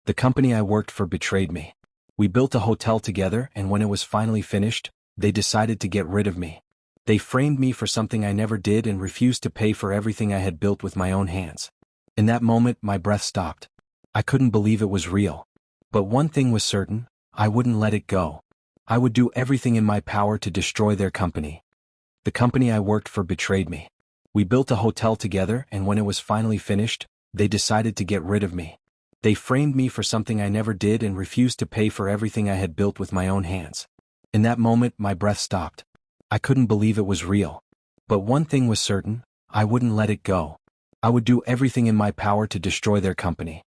The company I worked for betrayed me. We built a hotel together, and when it was finally finished, they decided to get rid of me. They framed me for something I never did and refused to pay for everything I had built with my own hands. In that moment, my breath stopped. I couldn't believe it was real. But one thing was certain, I wouldn't let it go. I would do everything in my power to destroy their company. The company I worked for betrayed me. We built a hotel together, and when it was finally finished, they decided to get rid of me. They framed me for something I never did and refused to pay for everything I had built with my own hands. In that moment, my breath stopped. I couldn't believe it was real. But one thing was certain, I wouldn't let it go. I would do everything in my power to destroy their company.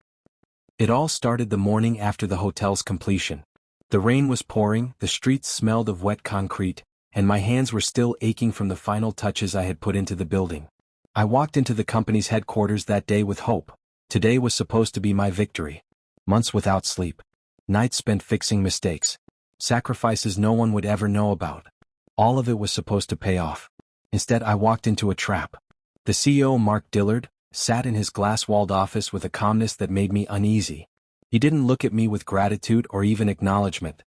It all started the morning after the hotel's completion. The rain was pouring, the streets smelled of wet concrete, and my hands were still aching from the final touches I had put into the building. I walked into the company's headquarters that day with hope. Today was supposed to be my victory. Months without sleep. Nights spent fixing mistakes. Sacrifices no one would ever know about. All of it was supposed to pay off. Instead, I walked into a trap. The CEO, Mark Dillard, sat in his glass-walled office with a calmness that made me uneasy. He didn't look at me with gratitude or even acknowledgement.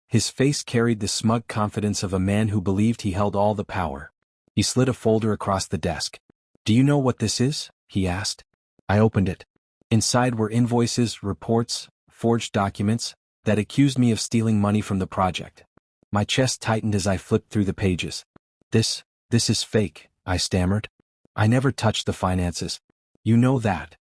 His face carried the smug confidence of a man who believed he held all the power. He slid a folder across the desk. "Do you know what this is?" he asked. I opened it. Inside were invoices, reports, forged documents that accused me of stealing money from the project. My chest tightened as I flipped through the pages. This is fake," I stammered. "I never touched the finances. You know that."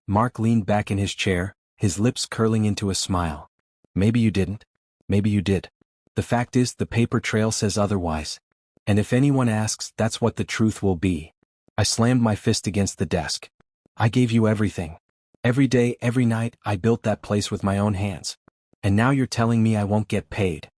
Mark leaned back in his chair, his lips curling into a smile. "Maybe you didn't. Maybe you did. The fact is, the paper trail says otherwise. And if anyone asks, that's what the truth will be." I slammed my fist against the desk. "I gave you everything. Every day, every night, I built that place with my own hands. And now you're telling me I won't get paid."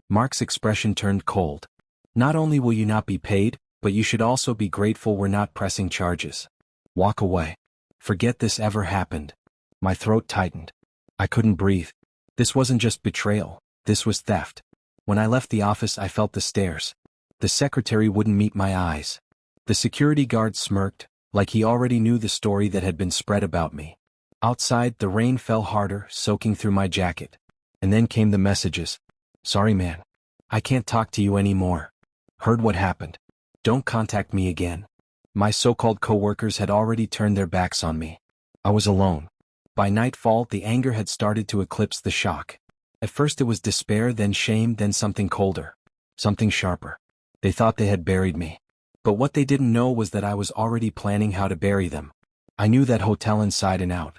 Mark's expression turned cold. "Not only will you not be paid, but you should also be grateful we're not pressing charges. Walk away. Forget this ever happened." My throat tightened. I couldn't breathe. This wasn't just betrayal, this was theft. When I left the office, I felt the stares. The secretary wouldn't meet my eyes. The security guard smirked, like he already knew the story that had been spread about me. Outside, the rain fell harder, soaking through my jacket. And then came the messages. "Sorry, man. I can't talk to you anymore. Heard what happened. Don't contact me again." My so-called coworkers had already turned their backs on me. I was alone. By nightfall, the anger had started to eclipse the shock. At first it was despair, then shame, then something colder. Something sharper. They thought they had buried me. But what they didn't know was that I was already planning how to bury them. I knew that hotel inside and out.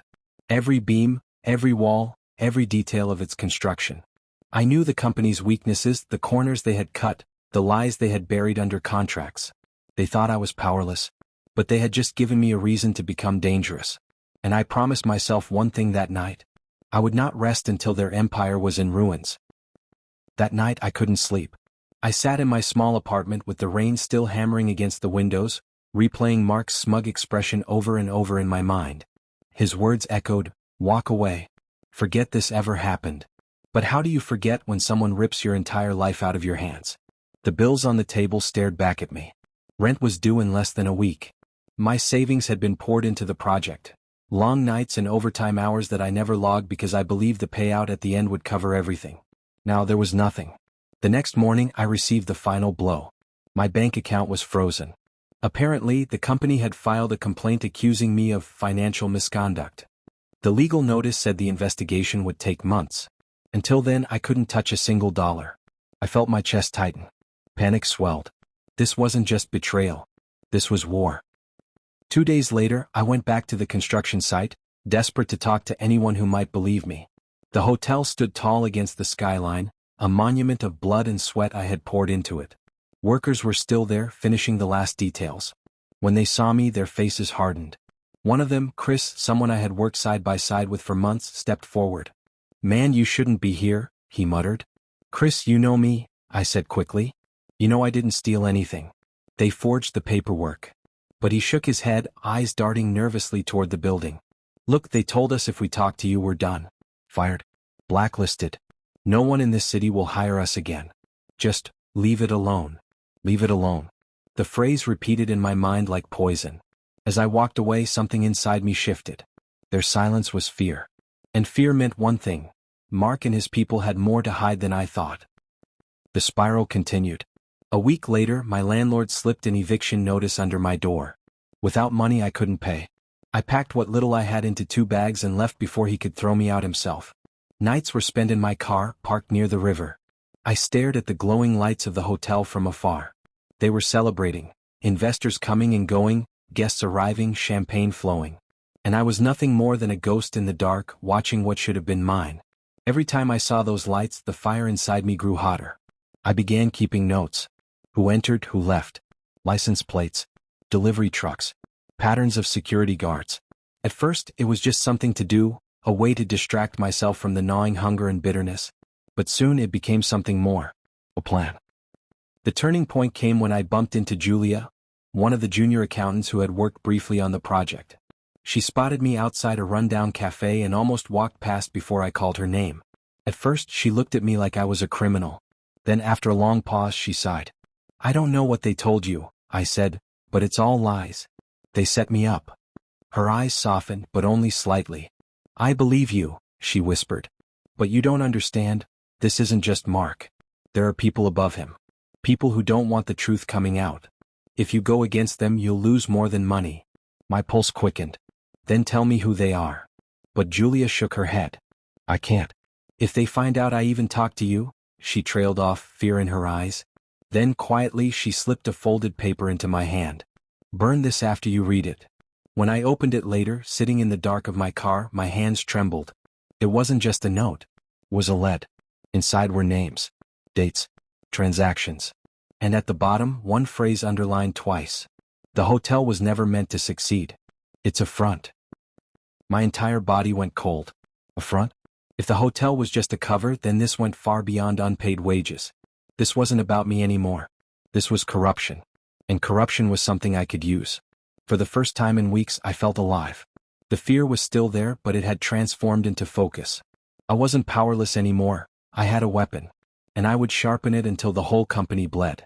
Every beam, every wall, every detail of its construction. I knew the company's weaknesses, the corners they had cut, the lies they had buried under contracts. They thought I was powerless, but they had just given me a reason to become dangerous. And I promised myself one thing that night. I would not rest until their empire was in ruins. That night I couldn't sleep. I sat in my small apartment with the rain still hammering against the windows, replaying Mark's smug expression over and over in my mind. His words echoed, "Walk away. Forget this ever happened." But how do you forget when someone rips your entire life out of your hands? The bills on the table stared back at me. Rent was due in less than a week. My savings had been poured into the project. Long nights and overtime hours that I never logged because I believed the payout at the end would cover everything. Now there was nothing. The next morning I received the final blow. My bank account was frozen. Apparently, the company had filed a complaint accusing me of financial misconduct. The legal notice said the investigation would take months. Until then, I couldn't touch a single dollar. I felt my chest tighten. Panic swelled. This wasn't just betrayal. This was war. 2 days later, I went back to the construction site, desperate to talk to anyone who might believe me. The hotel stood tall against the skyline, a monument of blood and sweat I had poured into it. Workers were still there, finishing the last details. When they saw me, their faces hardened. One of them, Chris, someone I had worked side by side with for months, stepped forward. "Man, you shouldn't be here," he muttered. "Chris, you know me," I said quickly. "You know I didn't steal anything. They forged the paperwork." But he shook his head, eyes darting nervously toward the building. "Look, they told us if we talk to you we're done. Fired. Blacklisted. No one in this city will hire us again. Just leave it alone. Leave it alone." The phrase repeated in my mind like poison. As I walked away, something inside me shifted. Their silence was fear. And fear meant one thing: Mark and his people had more to hide than I thought. The spiral continued. A week later, my landlord slipped an eviction notice under my door. Without money I couldn't pay. I packed what little I had into 2 bags and left before he could throw me out himself. Nights were spent in my car, parked near the river. I stared at the glowing lights of the hotel from afar. They were celebrating. Investors coming and going, guests arriving, champagne flowing. And I was nothing more than a ghost in the dark, watching what should have been mine. Every time I saw those lights, the fire inside me grew hotter. I began keeping notes. Who entered, who left. License plates. Delivery trucks. Patterns of security guards. At first, it was just something to do, a way to distract myself from the gnawing hunger and bitterness. But soon it became something more. A plan. The turning point came when I bumped into Julia, one of the junior accountants who had worked briefly on the project. She spotted me outside a rundown cafe and almost walked past before I called her name. At first, she looked at me like I was a criminal. Then after a long pause, she sighed. "I don't know what they told you," I said, "but it's all lies. They set me up." Her eyes softened, but only slightly. "I believe you," she whispered. "But you don't understand. This isn't just Mark. There are people above him. People who don't want the truth coming out. If you go against them, you'll lose more than money." My pulse quickened. "Then tell me who they are." But Julia shook her head. "I can't. If they find out I even talked to you," she trailed off, fear in her eyes. Then quietly she slipped a folded paper into my hand. "Burn this after you read it." When I opened it later, sitting in the dark of my car, my hands trembled. It wasn't just a note. It was a lead. Inside were names, dates, transactions. And at the bottom, one phrase underlined twice. "The hotel was never meant to succeed. It's a front." My entire body went cold. A front? If the hotel was just a cover, then this went far beyond unpaid wages. This wasn't about me anymore. This was corruption. And corruption was something I could use. For the first time in weeks, I felt alive. The fear was still there, but it had transformed into focus. I wasn't powerless anymore. I had a weapon. And I would sharpen it until the whole company bled.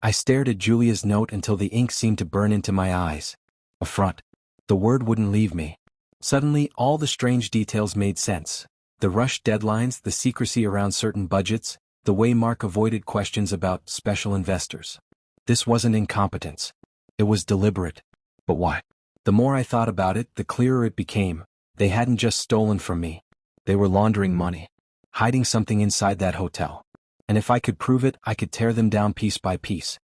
I stared at Julia's note until the ink seemed to burn into my eyes. A front. The word wouldn't leave me. Suddenly, all the strange details made sense. The rushed deadlines, the secrecy around certain budgets, the way Mark avoided questions about special investors. This wasn't incompetence. It was deliberate. But why? The more I thought about it, the clearer it became. They hadn't just stolen from me. They were laundering money. Hiding something inside that hotel. And if I could prove it, I could tear them down piece by piece.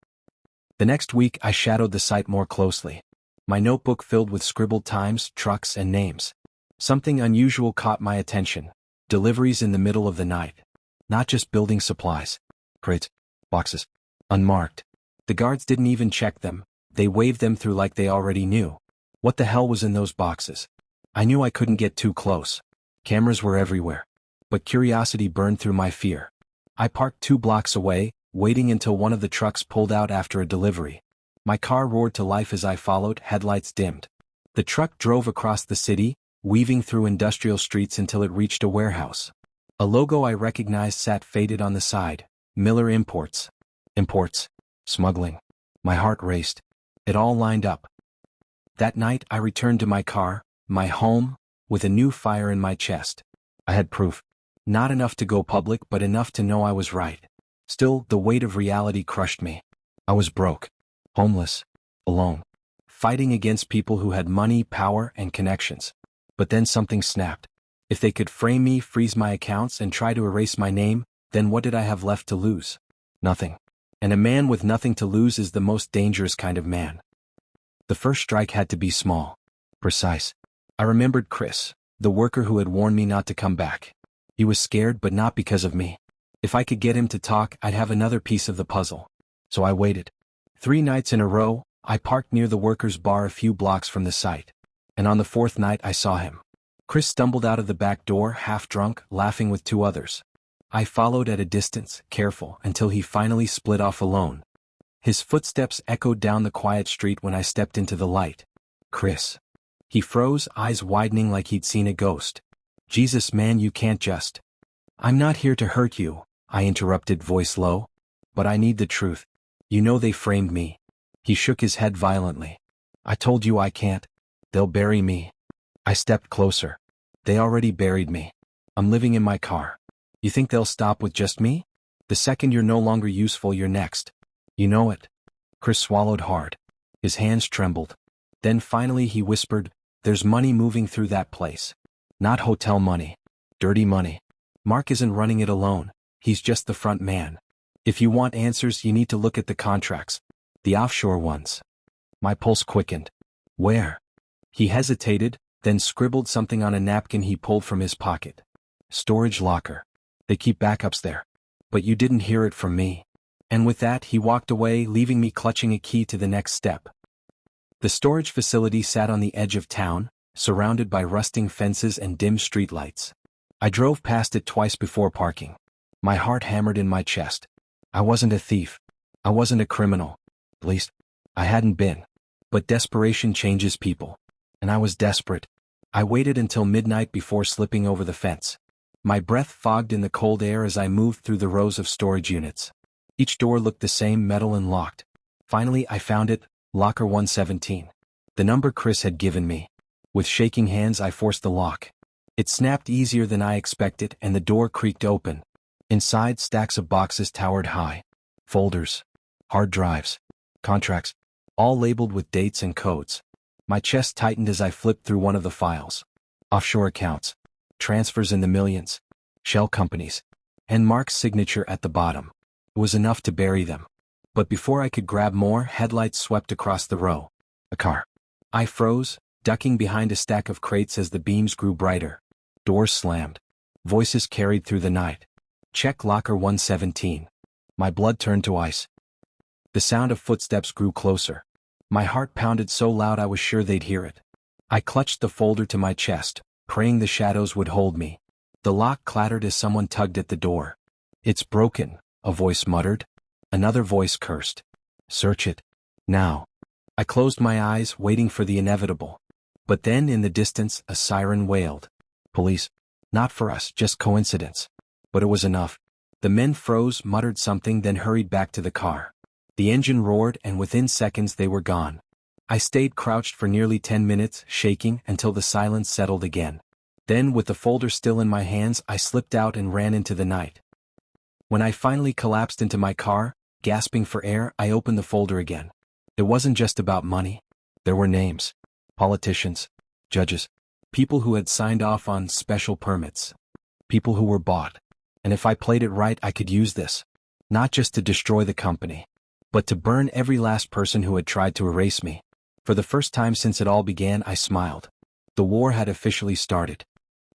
The next week, I shadowed the site more closely. My notebook filled with scribbled times, trucks, and names. Something unusual caught my attention. Deliveries in the middle of the night. Not just building supplies. Crates. Boxes. Unmarked. The guards didn't even check them. They waved them through like they already knew. What the hell was in those boxes? I knew I couldn't get too close. Cameras were everywhere. But curiosity burned through my fear. I parked 2 blocks away, waiting until one of the trucks pulled out after a delivery. My car roared to life as I followed, headlights dimmed. The truck drove across the city, weaving through industrial streets until it reached a warehouse. A logo I recognized sat faded on the side. Miller Imports. Imports. Smuggling. My heart raced. It all lined up. That night I returned to my car, my home, with a new fire in my chest. I had proof. Not enough to go public, but enough to know I was right. Still, the weight of reality crushed me. I was broke. Homeless. Alone. Fighting against people who had money, power, and connections. But then something snapped. If they could frame me, freeze my accounts, and try to erase my name, then what did I have left to lose? Nothing. And a man with nothing to lose is the most dangerous kind of man. The first strike had to be small. Precise. I remembered Chris, the worker who had warned me not to come back. He was scared, but not because of me. If I could get him to talk, I'd have another piece of the puzzle. So I waited. 3 nights in a row, I parked near the workers' bar a few blocks from the site. And on the 4th night I saw him. Chris stumbled out of the back door, half drunk, laughing with 2 others. I followed at a distance, careful, until he finally split off alone. His footsteps echoed down the quiet street when I stepped into the light. Chris. He froze, eyes widening like he'd seen a ghost. "Jesus, man, you can't just..." "I'm not here to hurt you," I interrupted, voice low. "But I need the truth. You know they framed me." He shook his head violently. "I told you I can't. They'll bury me." I stepped closer. They already buried me. I'm living in my car. You think they'll stop with just me? The second you're no longer useful, you're next. You know it." Chris swallowed hard. His hands trembled. Then finally he whispered, "There's money moving through that place. Not hotel money. Dirty money. Mark isn't running it alone. He's just the front man. If you want answers, you need to look at the contracts. The offshore ones." My pulse quickened. "Where?" He hesitated, then scribbled something on a napkin he pulled from his pocket. "Storage locker. They keep backups there. But you didn't hear it from me." And with that he walked away, leaving me clutching a key to the next step. The storage facility sat on the edge of town, surrounded by rusting fences and dim streetlights. I drove past it twice before parking. My heart hammered in my chest. I wasn't a thief. I wasn't a criminal. At least, I hadn't been. But desperation changes people. And I was desperate. I waited until midnight before slipping over the fence. My breath fogged in the cold air as I moved through the rows of storage units. Each door looked the same, metal and locked. Finally I found it, locker 117. The number Chris had given me. With shaking hands I forced the lock. It snapped easier than I expected and the door creaked open. Inside, stacks of boxes towered high. Folders. Hard drives. Contracts. All labeled with dates and codes. My chest tightened as I flipped through one of the files. Offshore accounts. Transfers in the millions. Shell companies. And Mark's signature at the bottom. It was enough to bury them. But before I could grab more, headlights swept across the row. A car. I froze, ducking behind a stack of crates as the beams grew brighter. Doors slammed. Voices carried through the night. "Check locker 117. My blood turned to ice. The sound of footsteps grew closer. My heart pounded so loud I was sure they'd hear it. I clutched the folder to my chest, praying the shadows would hold me. The lock clattered as someone tugged at the door. "It's broken," a voice muttered. Another voice cursed. "Search it. Now." I closed my eyes, waiting for the inevitable. But then in the distance, a siren wailed. Police. Not for us, just coincidence. But it was enough. The men froze, muttered something, then hurried back to the car. The engine roared, and within seconds they were gone. I stayed crouched for nearly 10 minutes, shaking, until the silence settled again. Then, with the folder still in my hands, I slipped out and ran into the night. When I finally collapsed into my car, gasping for air, I opened the folder again. It wasn't just about money. There were names. Politicians. Judges. People who had signed off on special permits. People who were bought. And if I played it right, I could use this. Not just to destroy the company, but to burn every last person who had tried to erase me. For the first time since it all began, I smiled. The war had officially started.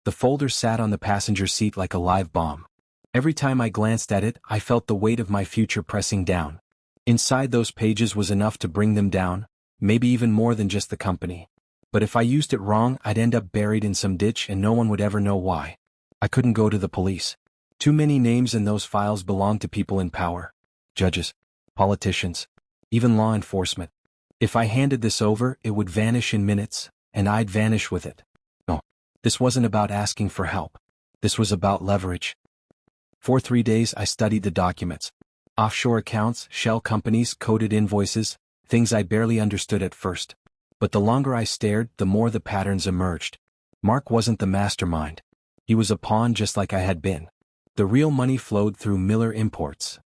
The folder sat on the passenger seat like a live bomb. Every time I glanced at it, I felt the weight of my future pressing down. Inside those pages was enough to bring them down, maybe even more than just the company. But if I used it wrong, I'd end up buried in some ditch and no one would ever know why. I couldn't go to the police. Too many names in those files belonged to people in power. Judges. Politicians. Even law enforcement. If I handed this over, it would vanish in minutes, and I'd vanish with it. No. This wasn't about asking for help. This was about leverage. For 3 days I studied the documents. Offshore accounts, shell companies, coded invoices, things I barely understood at first. But the longer I stared, the more the patterns emerged. Mark wasn't the mastermind. He was a pawn just like I had been. The real money flowed through Miller Imports.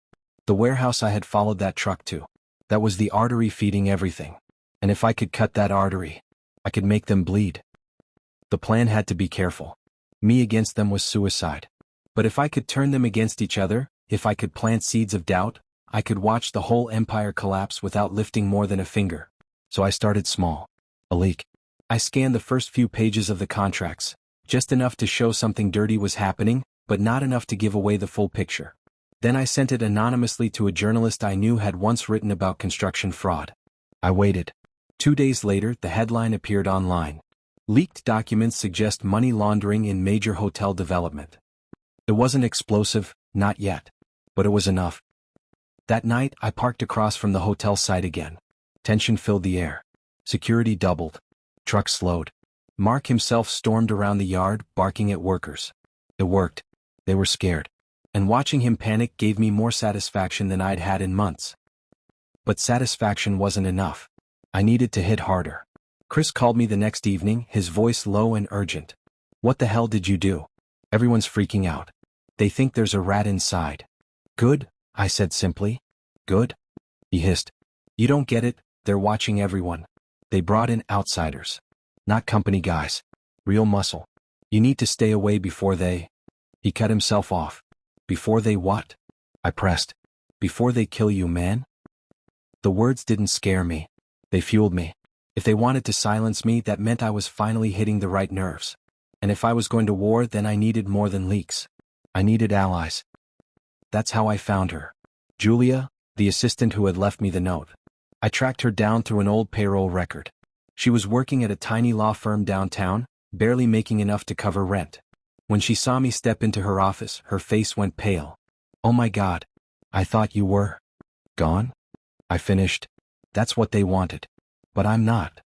The warehouse I had followed that truck to. That was the artery feeding everything. And if I could cut that artery, I could make them bleed. The plan had to be careful. Me against them was suicide. But if I could turn them against each other, if I could plant seeds of doubt, I could watch the whole empire collapse without lifting more than a finger. So I started small. A leak. I scanned the first few pages of the contracts, just enough to show something dirty was happening, but not enough to give away the full picture. Then I sent it anonymously to a journalist I knew had once written about construction fraud. I waited. 2 days later, the headline appeared online. Leaked documents suggest money laundering in major hotel development. It wasn't explosive, not yet. But it was enough. That night, I parked across from the hotel site again. Tension filled the air. Security doubled. Trucks slowed. Mark himself stormed around the yard, barking at workers. It worked. They were scared. And watching him panic gave me more satisfaction than I'd had in months. But satisfaction wasn't enough. I needed to hit harder. Chris called me the next evening, his voice low and urgent. What the hell did you do? Everyone's freaking out. They think there's a rat inside. Good, I said simply. Good? He hissed. You don't get it, they're watching everyone. They brought in outsiders. Not company guys. Real muscle. You need to stay away before they... He cut himself off. Before they what? I pressed. Before they kill you, man? The words didn't scare me. They fueled me. If they wanted to silence me, that meant I was finally hitting the right nerves. And if I was going to war, then I needed more than leaks. I needed allies. That's how I found her. Julia, the assistant who had left me the note. I tracked her down through an old payroll record. She was working at a tiny law firm downtown, barely making enough to cover rent. When she saw me step into her office, her face went pale. Oh my God. I thought you were gone? I finished. That's what they wanted. But I'm not.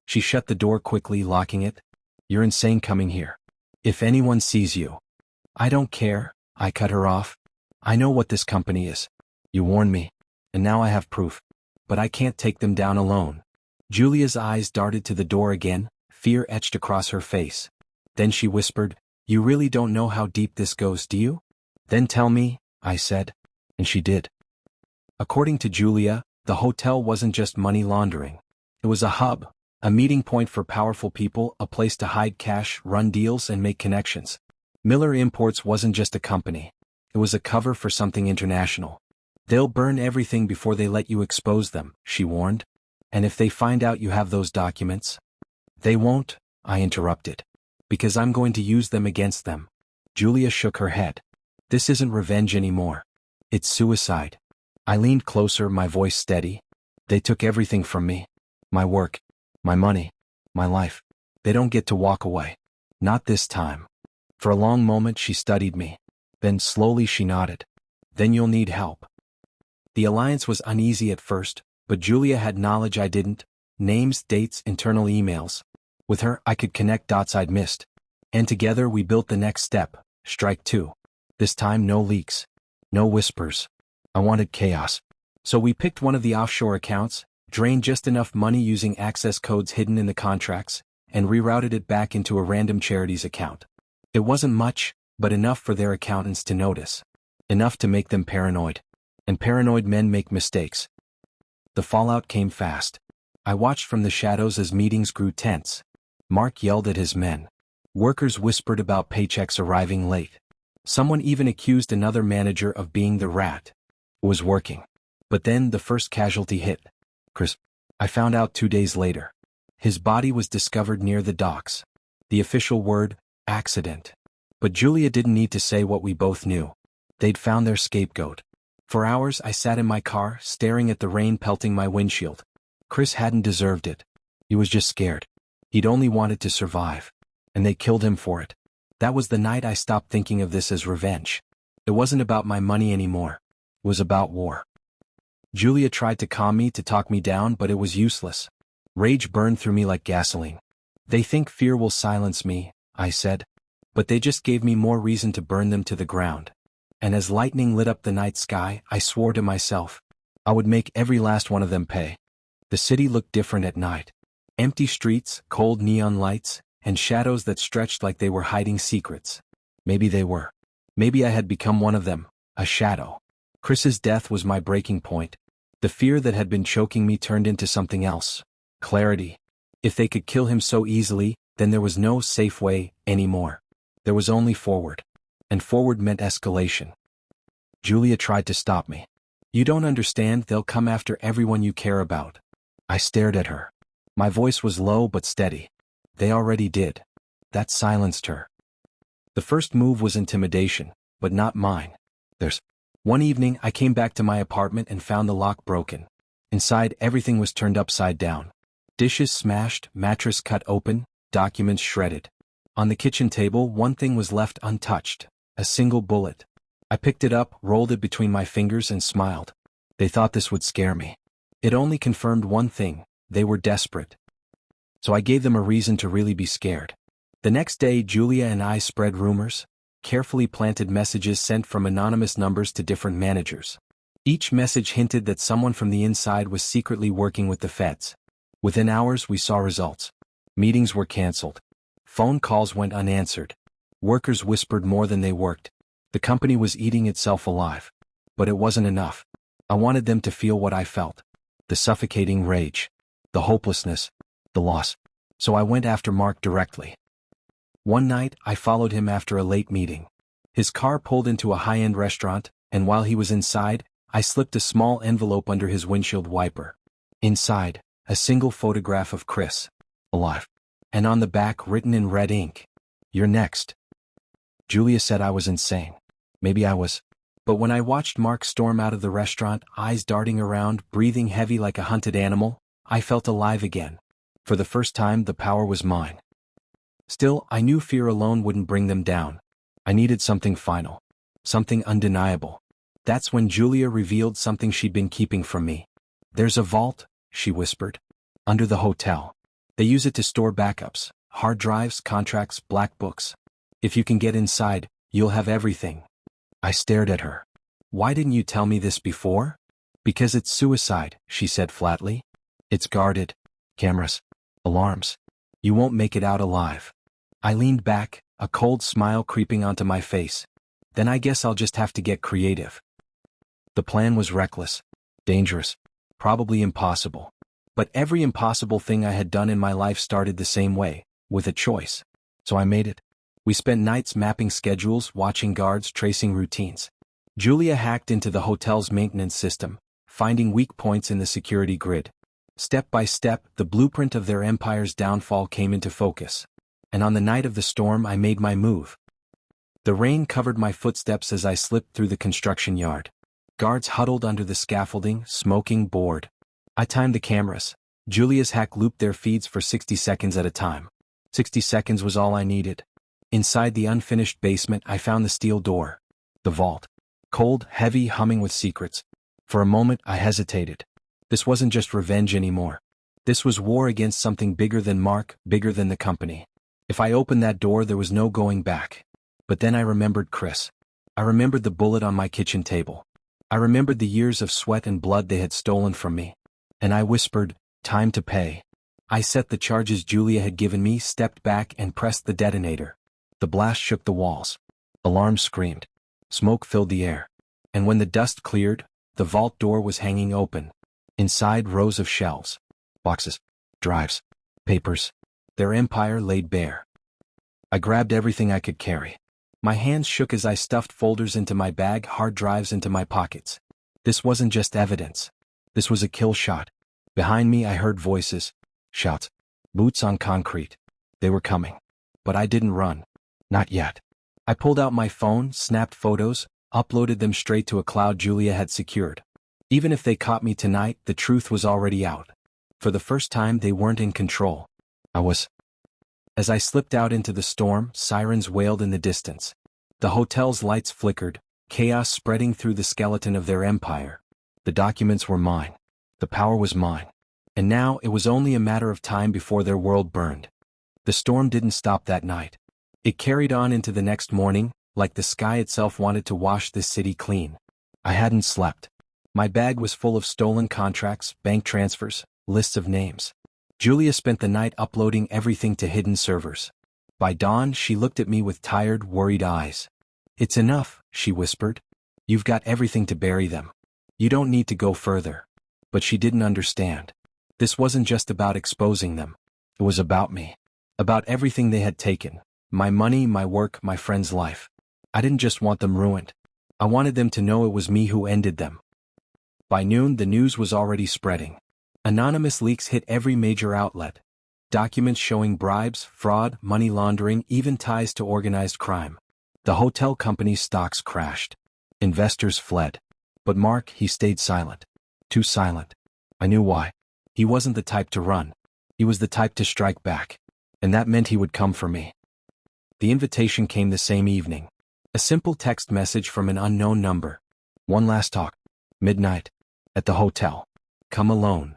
She shut the door quickly, locking it. You're insane coming here. If anyone sees you. I don't care, I cut her off. I know what this company is. You warned me. And now I have proof. But I can't take them down alone. Julia's eyes darted to the door again, fear etched across her face. Then she whispered, You really don't know how deep this goes, do you? Then tell me, I said. And she did. According to Julia, the hotel wasn't just money laundering. It was a hub, a meeting point for powerful people, a place to hide cash, run deals, and make connections. Miller Imports wasn't just a company. It was a cover for something international. They'll burn everything before they let you expose them, she warned. And if they find out you have those documents? They won't, I interrupted. Because I'm going to use them against them. Julia shook her head. This isn't revenge anymore. It's suicide. I leaned closer, my voice steady. They took everything from me. My work, my money, my life. They don't get to walk away. Not this time. For a long moment she studied me. Then slowly she nodded. Then you'll need help. The alliance was uneasy at first, but Julia had knowledge I didn't. Names, dates, internal emails. With her, I could connect dots I'd missed. And together we built the next step, strike two. This time no leaks. No whispers. I wanted chaos. So we picked one of the offshore accounts, drained just enough money using access codes hidden in the contracts, and rerouted it back into a random charity's account. It wasn't much, but enough for their accountants to notice. Enough to make them paranoid. And paranoid men make mistakes. The fallout came fast. I watched from the shadows as meetings grew tense. Mark yelled at his men. Workers whispered about paychecks arriving late. Someone even accused another manager of being the rat. It was working. But then the first casualty hit. Chris. I found out 2 days later. His body was discovered near the docks. The official word, accident. But Julia didn't need to say what we both knew. They'd found their scapegoat. For hours I sat in my car, staring at the rain pelting my windshield. Chris hadn't deserved it. He was just scared. He'd only wanted to survive. And they killed him for it. That was the night I stopped thinking of this as revenge. It wasn't about my money anymore. It was about war. Julia tried to calm me, to talk me down, but it was useless. Rage burned through me like gasoline. They think fear will silence me, I said. But they just gave me more reason to burn them to the ground. And as lightning lit up the night sky, I swore to myself. I would make every last one of them pay. The city looked different at night. Empty streets, cold neon lights, and shadows that stretched like they were hiding secrets. Maybe they were. Maybe I had become one of them, a shadow. Chris's death was my breaking point. The fear that had been choking me turned into something else. Clarity. If they could kill him so easily, then there was no safe way anymore. There was only forward. And forward meant escalation. Julia tried to stop me. You don't understand, they'll come after everyone you care about. I stared at her. My voice was low but steady. They already did. That silenced her. The first move was intimidation, but not mine. One evening I came back to my apartment and found the lock broken. Inside, everything was turned upside down. Dishes smashed, mattress cut open, documents shredded. On the kitchen table, one thing was left untouched. A single bullet. I picked it up, rolled it between my fingers and smiled. They thought this would scare me. It only confirmed one thing. They were desperate. So I gave them a reason to really be scared. The next day, Julia and I spread rumors. Carefully planted messages sent from anonymous numbers to different managers. Each message hinted that someone from the inside was secretly working with the feds. Within hours we saw results. Meetings were canceled. Phone calls went unanswered. Workers whispered more than they worked. The company was eating itself alive. But it wasn't enough. I wanted them to feel what I felt. The suffocating rage. The hopelessness. The loss. So I went after Mark directly. One night, I followed him after a late meeting. His car pulled into a high-end restaurant, and while he was inside, I slipped a small envelope under his windshield wiper. Inside, a single photograph of Chris. Alive. And on the back written in red ink, "You're next." Julia said I was insane. Maybe I was. But when I watched Mark storm out of the restaurant, eyes darting around, breathing heavy like a hunted animal, I felt alive again. For the first time, the power was mine. Still, I knew fear alone wouldn't bring them down. I needed something final. Something undeniable. That's when Julia revealed something she'd been keeping from me. "There's a vault," she whispered. "Under the hotel. They use it to store backups, hard drives, contracts, black books. If you can get inside, you'll have everything." I stared at her. "Why didn't you tell me this before?" "Because it's suicide," she said flatly. "It's guarded. Cameras. Alarms. You won't make it out alive." I leaned back, a cold smile creeping onto my face. "Then I guess I'll just have to get creative." The plan was reckless. Dangerous. Probably impossible. But every impossible thing I had done in my life started the same way, with a choice. So I made it. We spent nights mapping schedules, watching guards, tracing routines. Julia hacked into the hotel's maintenance system, finding weak points in the security grid. Step by step, the blueprint of their empire's downfall came into focus. And on the night of the storm, I made my move. The rain covered my footsteps as I slipped through the construction yard. Guards huddled under the scaffolding, smoking, bored. I timed the cameras. Julia's hack looped their feeds for 60 seconds at a time. 60 seconds was all I needed. Inside the unfinished basement, I found the steel door. The vault. Cold, heavy, humming with secrets. For a moment, I hesitated. This wasn't just revenge anymore. This was war against something bigger than Mark, bigger than the company. If I opened that door, there was no going back. But then I remembered Chris. I remembered the bullet on my kitchen table. I remembered the years of sweat and blood they had stolen from me. And I whispered, "Time to pay." I set the charges Julia had given me, stepped back, and pressed the detonator. The blast shook the walls. Alarms screamed. Smoke filled the air. And when the dust cleared, the vault door was hanging open. Inside, rows of shelves. Boxes. Drives. Papers. Their empire laid bare. I grabbed everything I could carry. My hands shook as I stuffed folders into my bag, hard drives into my pockets. This wasn't just evidence. This was a kill shot. Behind me, I heard voices. Shouts. Boots on concrete. They were coming. But I didn't run. Not yet. I pulled out my phone, snapped photos, uploaded them straight to a cloud Julia had secured. Even if they caught me tonight, the truth was already out. For the first time, they weren't in control. I was. As I slipped out into the storm, sirens wailed in the distance. The hotel's lights flickered, chaos spreading through the skeleton of their empire. The documents were mine. The power was mine. And now it was only a matter of time before their world burned. The storm didn't stop that night. It carried on into the next morning, like the sky itself wanted to wash this city clean. I hadn't slept. My bag was full of stolen contracts, bank transfers, lists of names. Julia spent the night uploading everything to hidden servers. By dawn, she looked at me with tired, worried eyes. "It's enough," she whispered. "You've got everything to bury them. You don't need to go further." But she didn't understand. This wasn't just about exposing them. It was about me. About everything they had taken. My money, my work, my friend's life. I didn't just want them ruined. I wanted them to know it was me who ended them. By noon, the news was already spreading. Anonymous leaks hit every major outlet. Documents showing bribes, fraud, money laundering, even ties to organized crime. The hotel company's stocks crashed. Investors fled. But Mark, he stayed silent. Too silent. I knew why. He wasn't the type to run. He was the type to strike back. And that meant he would come for me. The invitation came the same evening. A simple text message from an unknown number. "One last talk. Midnight. At the hotel. Come alone."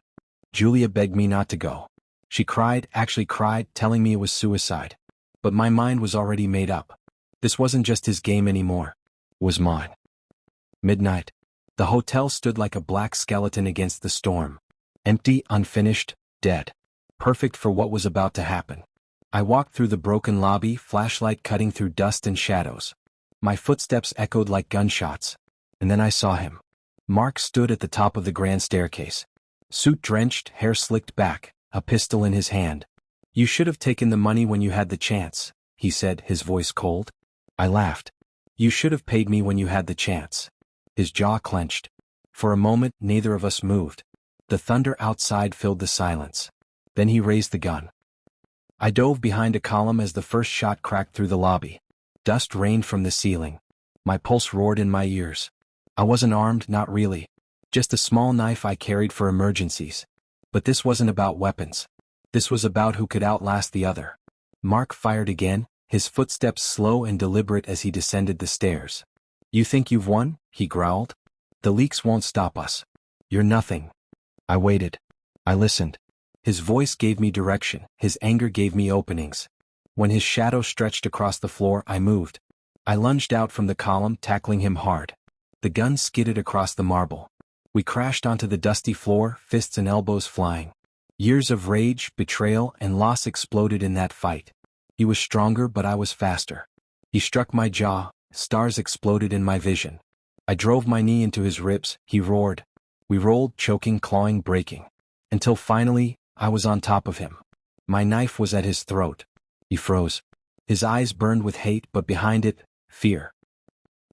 Julia begged me not to go. She cried, actually cried, telling me it was suicide. But my mind was already made up. This wasn't just his game anymore. It was mine. Midnight. The hotel stood like a black skeleton against the storm. Empty, unfinished, dead. Perfect for what was about to happen. I walked through the broken lobby, flashlight cutting through dust and shadows. My footsteps echoed like gunshots. And then I saw him. Mark stood at the top of the grand staircase. Suit drenched, hair slicked back, a pistol in his hand. "You should have taken the money when you had the chance," he said, his voice cold. I laughed. "You should have paid me when you had the chance." His jaw clenched. For a moment, neither of us moved. The thunder outside filled the silence. Then he raised the gun. I dove behind a column as the first shot cracked through the lobby. Dust rained from the ceiling. My pulse roared in my ears. I wasn't armed, not really. Just a small knife I carried for emergencies. But this wasn't about weapons. This was about who could outlast the other. Mark fired again, his footsteps slow and deliberate as he descended the stairs. "You think you've won?" he growled. "The leaks won't stop us. You're nothing." I waited. I listened. His voice gave me direction, his anger gave me openings. When his shadow stretched across the floor, I moved. I lunged out from the column, tackling him hard. The gun skidded across the marble. We crashed onto the dusty floor, fists and elbows flying. Years of rage, betrayal, and loss exploded in that fight. He was stronger, but I was faster. He struck my jaw, stars exploded in my vision. I drove my knee into his ribs, he roared. We rolled, choking, clawing, breaking. Until finally, I was on top of him. My knife was at his throat. He froze. His eyes burned with hate, but behind it, fear.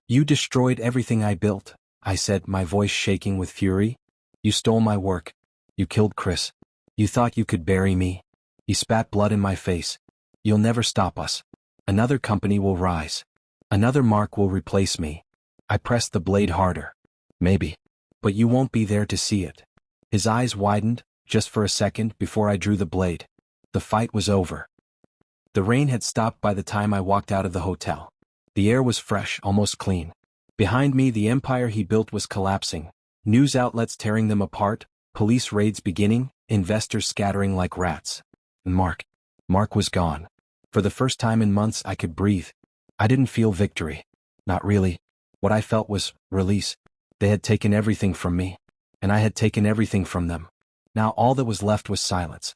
"You destroyed everything I built," I said, my voice shaking with fury. "You stole my work. You killed Chris. You thought you could bury me." He spat blood in my face. "You'll never stop us. Another company will rise. Another Mark will replace me." I pressed the blade harder. "Maybe. But you won't be there to see it." His eyes widened, just for a second, before I drew the blade. The fight was over. The rain had stopped by the time I walked out of the hotel. The air was fresh, almost clean. Behind me, the empire he built was collapsing. News outlets tearing them apart, police raids beginning, investors scattering like rats. And Mark was gone. For the first time in months, I could breathe. I didn't feel victory. Not really. What I felt was release. They had taken everything from me. And I had taken everything from them. Now all that was left was silence.